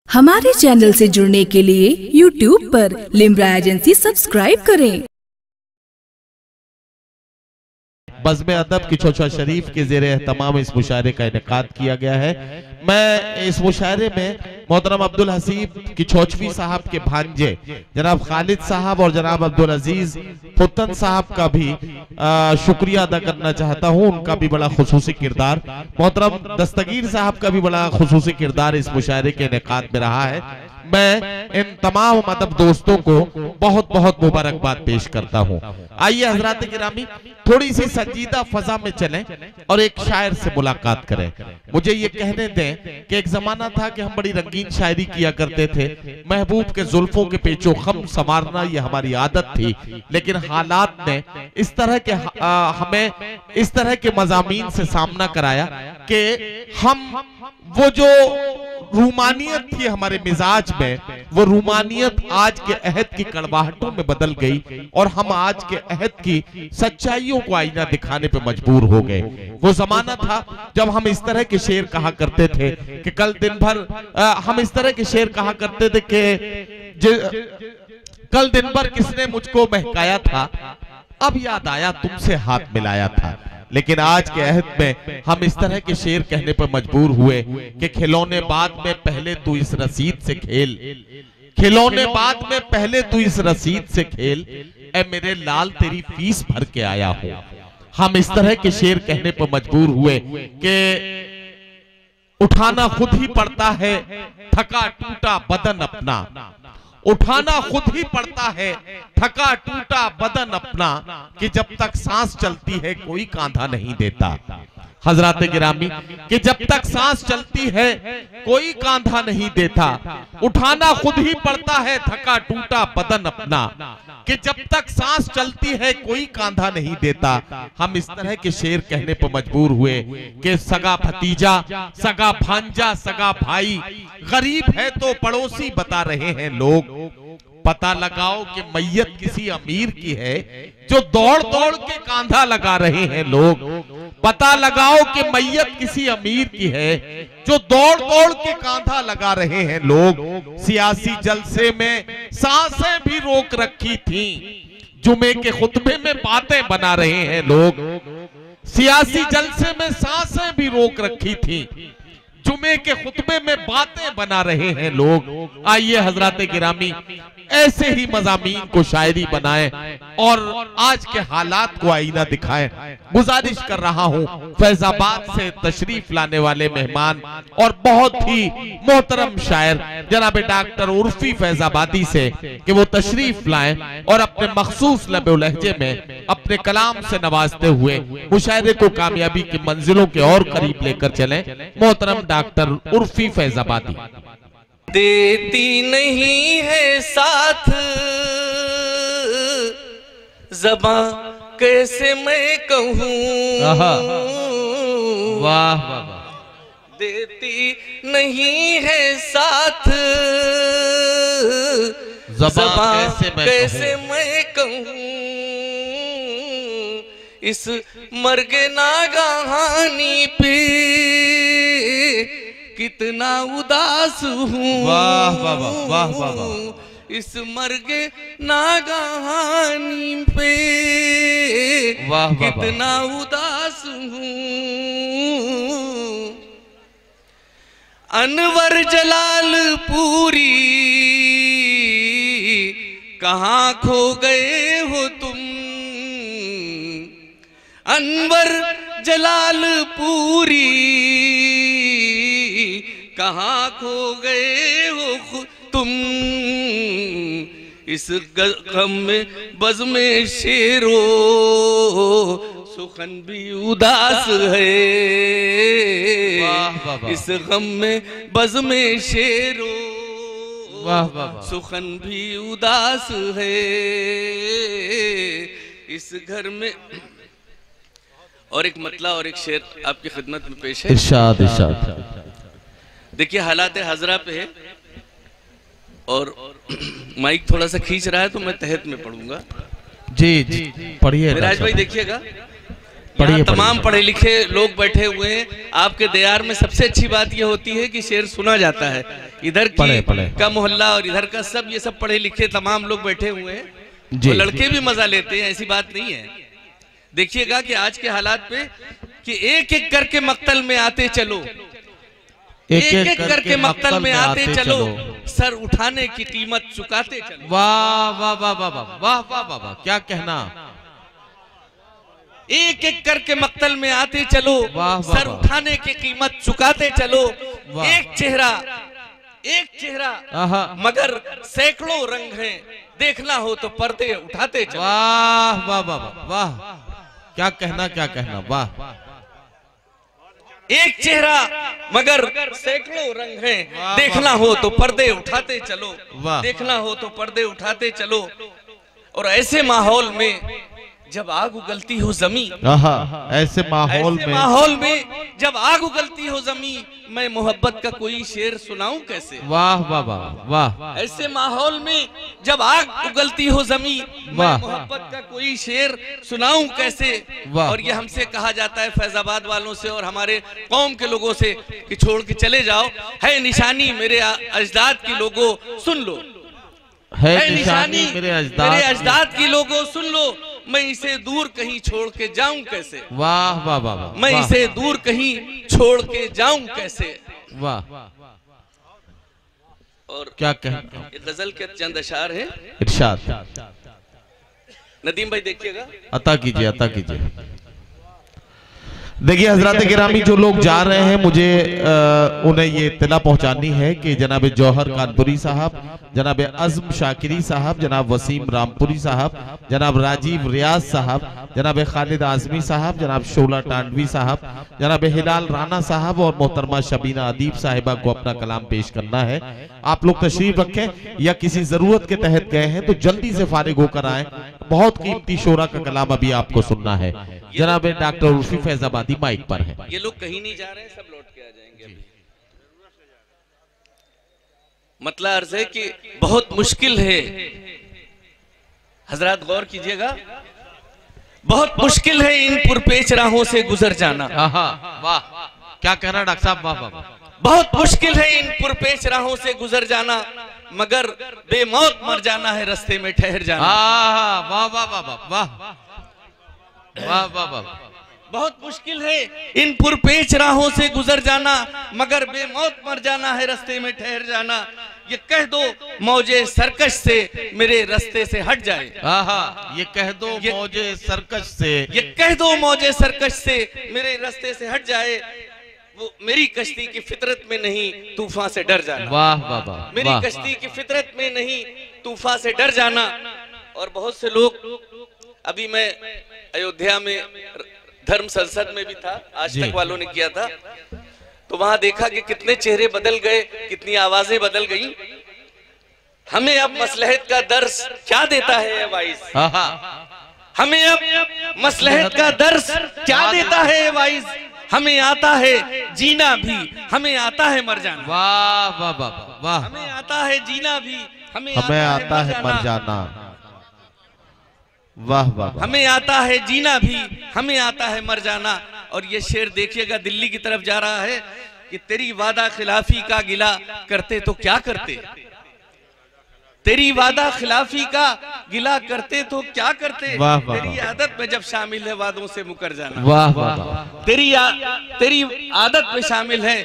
हमारे चैनल से जुड़ने के लिए YouTube पर लिम्रा एजेंसी सब्सक्राइब करें। बज़्म अदब की चौचा शरीफ के ज़ेरे एहतमाम इस मुशायरे का इनेकाद किया गया है। मैं इस मुशायरे में मोहतरम अब्दुल हसीब की चौचवी साहब के भांजे जनाब खालिद साहब और जनाब अब्दुल अजीज फुतन साहब का भी शुक्रिया अदा करना चाहता हूं। उनका भी बड़ा खुसूसी किरदार, मोहतरम दस्तगीर साहब का भी बड़ा खुसूसी किरदार इस मुशायरे के इनेकाद में रहा है। मैं इन तमाम अदब दोस्तों को बहुत बहुत मुबारकबाद पेश करता हूँ। आइए हजरात गिरामी थोड़ी सी संजीदा फजा में चलें और एक शायर से मुलाकात करें। मुझे ये कहने दें कि एक जमाना था कि हम बड़ी रंगीन शायरी किया करते थे, महबूब के जुल्फों के पेचो खम संवारना ये हमारी आदत थी, लेकिन हालात ने इस तरह के हमें इस तरह के मज़ामीन से सामना कराया कि हम वो जो रूमानियत थी हमारे मिजाज में, वो रूमानियत आज के अहद की कड़वाहटों में बदल गई और हम आज के अहद की सच्चाइयों को आईना दिखाने पे मजबूर हो गए। वो जमाना था जब हम इस तरह के शेर कहा करते थे कि कल दिन भर हम इस तरह के शेर कहा करते थे कि कल दिन भर किसने मुझको महकाया था, अब याद आया तुमसे हाथ मिलाया था। लेकिन आज के अहद में हम इस तरह के शेर कहने पर मजबूर हुए कि खिलौने बाद में पहले तू इस रसीद से खेल, खिलौने बाद में पहले तू इस रसीद से खेल, ए मेरे लाल तेरी फीस भर के आया हूं। हम इस तरह के शेर कहने पर मजबूर हुए कि उठाना खुद ही पड़ता है थका टूटा बदन अपना, उठाना खुद ही पड़ता है थका टूटा बदन अपना, कि जब तक सांस चलती है कोई कांधा नहीं देता। हजरात गिरामी कि जब तक सांस चलती है कोई कांधा नहीं देता, उठाना खुद ही पड़ता है थका टूटा बदन अपना, कि जब तक सांस चलती है कोई कांधा नहीं देता। हम इस तरह के शेर कहने पर मजबूर हुए कि सगा भतीजा, सगा भांजा, सगा भाई, गरीब है तो पड़ोसी बता रहे हैं लोग। पता लगाओ कि मैयत किसी अमीर की है जो दौड़ दौड़ के कांधा लगा रहे हैं लोग। पता लगाओ कि मैयत किसी अमीर की है जो दौड़ दौड़ के कांधा लगा रहे हैं लोग। सियासी जलसे में सांसें भी रोक रखी थी, जुमे के खुतबे में बातें बना रहे हैं लोग। सियासी जलसे में सांसें भी रोक रखी थी, जुमे के खुतबे में बातें बना रहे हैं लोग। आइए हजरात गिरामी ऐसे ही मज़ामीन को शायरी बनाएं और आज के हालात को आईना दिखाएं। गुजारिश कर रहा हूं फैजाबाद से तशरीफ लाने वाले मेहमान और बहुत ही मोहतरम शायर जनाब डॉक्टर उर्फी फैजाबादी से कि वो तशरीफ लाएं और अपने मखसूस लबे लहजे में अपने कलाम से नवाजते हुए मुशायरे को कामयाबी की मंजिलों के और करीब लेकर चलें। मोहतरम डॉक्टर उर्फी फैजाबादी। देती नहीं है साथ ज़बां कैसे मैं कहूँ, वाह वाह, देती नहीं है साथ ज़बां कैसे मैं कहूँ। इस मर्गे नागहानी पे कितना उदास हूँ, वाह वाह वाह वाह वाह, इस मर्गे नागहानी पे वाह कितना उदास हूँ। अनवर जलालपुरी कहाँ खो गए हो तुम, अनवर जलालपुरी कहाँ खो गए हो तुम। इस गम में बज़ में शेरो सुखन भी उदास है, इस गम में बज़ में शेरो सुखन भी उदास है। इस घर में और एक मतला और एक शेर आपकी खिदमत में पेश है। इरशाद इरशाद। देखिए हालात हाजरा पे है और माइक थोड़ा सा खींच रहा है तो मैं तहत में पढ़ूंगा। जी जी पढ़िए मिराज भाई देखिएगा, यहाँ तमाम पढ़े लिखे लोग बैठे हुए हैं। आपके दयार में सबसे अच्छी बात यह होती है कि शेर सुना जाता है। इधर का मोहल्ला और इधर का सब, ये सब पढ़े लिखे तमाम लोग बैठे हुए हैं। तो लड़के भी मजा लेते हैं, ऐसी बात नहीं है। देखिएगा कि आज के हालात पे कि एक एक करके मक्तल में आते चलो, एक एक करके मक्तल में आते चलो, सर उठाने की कीमत चुकाते चलो। वाह वाह वाह वाह वाह वाह वाह वाह वाह, क्या कहना। एक एक करके मक्तल में आते चलो, सर उठाने की कीमत चुकाते चलो। एक चेहरा मगर सैकड़ों रंग हैं, देखना हो तो पर्दे उठाते चलो। वाह वाह वाह वाह, क्या कहना क्या कहना, वाह। एक चेहरा मगर सैकड़ों रंग हैं, देखना हो तो पर्दे उठाते चलो, देखना हो तो पर्दे उठाते चलो। और ऐसे माहौल में जब आग उगलती हो जमी, ऐसे माहौल में जब आग उगलती हो जमी, मैं मोहब्बत का कोई शेर सुनाऊं कैसे। वाह वाह वाह वाह। ऐसे माहौल में जब आग उगलती हो जमी, मैं मोहब्बत का कोई शेर सुनाऊं कैसे। और ये हमसे कहा जाता है फैजाबाद वालों से और हमारे कौम के लोगों से कि छोड़ के चले जाओ, है निशानी मेरे अजदाद की लोगों सुन लो, है निशानी मेरे अजदाद की लोगों सुन लो, मैं इसे दूर कहीं छोड़ के जाऊं कैसे। वाह वाह वाह, मैं इसे दूर कहीं छोड़ के जाऊं कैसे। वाह। और क्या कहना, गजल के चंद अशार हैं, इरशाद। नदीम भाई देखिएगा, अता कीजिए अता कीजिए। देखिए हजरत गिरामी, जो लोग जा रहे हैं मुझे उन्हें ये इत्तला पहुंचानी है कि जनाब जौहर कानपुरी साहब, जनाब अज़्म शाकिरी साहब, जनाब वसीम रामपुरी साहब, जनाब राजीव रियाज साहब, जनाब खालिद आजमी साहब, जनाब शोला टांडवी साहब, जनाब हिलाल राना साहब और मोहतरमा शबीना अदीब साहिबा को अपना कलाम पेश करना है। आप लोग तशरीफ रखें या किसी जरूरत के तहत गए हैं तो जल्दी से फारिग होकर आए। बहुत कीमती शोरा का कलाम अभी आपको सुनना है। जनाब डॉक्टर उर्फी फैजाबादी माइक पर है। ये लोग कहीं नहीं जा रहे हैं, सब लौट के आ जाएंगे अभी। मतलब अर्ज है कि बहुत मुश्किल है, हजरात गौर कीजिएगा, बहुत मुश्किल है इन पुरपेच राहों से गुजर जाना। वाह, क्या कहना डॉक्टर साहब, वाह वाह। बहुत मुश्किल है इन पुरपेच राहों से गुजर जाना, मगर बेमौत मर जाना है रास्ते में ठहर जाना। वाह वाह वाह वाह वाह वाह वाह वाह। बहुत मुश्किल है इन पुरपेच राहों से गुजर जाना, मगर बेमौत मर जाना है रास्ते में ठहर जाना। ये कह दो मौजे सरकश से मेरे रास्ते से हट जाए। ये कह दो मौजे सरकश से, ये कह दो मौजे सरकश से मेरे रास्ते से हट जाए। वो मेरी कश्ती की फितरत में नहीं तूफान से डर जाना। वाह वाह वाह। मेरी कश्ती की फितरत में नहीं तूफान से डर जाना। और बहुत से लोग, अभी मैं अयोध्या में धर्म संसद में भी था, आज तक वालों ने किया था, तो वहां देखा कि कितने चेहरे बदल गए, कितनी आवाजें बदल गई। हमें अब मसलहत का दर्स क्या देता है वाइस, हमें अब मसलहत का दर्स क्या देता है वाइस। हमें आता है जीना भी, हमें आता है मर जाना। वाह वाह वाह वाह। हमें आता है जीना भी, हमें आता है मर जाना। वाह वाह। हमें आता है जीना भी, हमें आता है मर जाना। और ये शेर देखिएगा, दिल्ली की तरफ जा रहा है कि तेरी वादा खिलाफी का गिला करते तो क्या करते, तेरी वादा खिलाफी का गिला करते तो क्या करते। वाह वाह। तेरी आदत में जब शामिल है वादों से मुकर जाना। वाह वाह। तेरी आदत में शामिल है,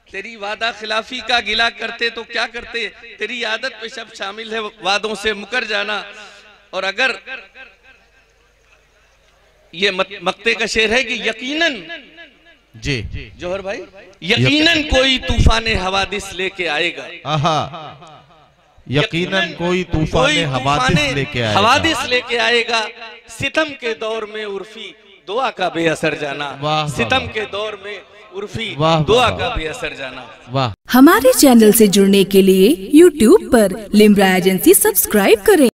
तेरी वादा खिलाफी का गिला करते तो क्या करते, तेरी आदत में सब शामिल है वादों से मुकर जाना। और अगर ये मक्ते का शेर है कि यकीनन जी जौहर भाई, यकीनन कोई तूफान हवादिस लेके आएगा। यकीनन कोई तूफान हवादिस लेके आएगा। सितम के दौर में उर्फी दुआ का बेअसर जाना। सितम के दौर में उर्फी दुआ का बेअसर जाना। वाह। हमारे चैनल से जुड़ने के लिए YouTube पर लिम्रा एजेंसी सब्सक्राइब करें।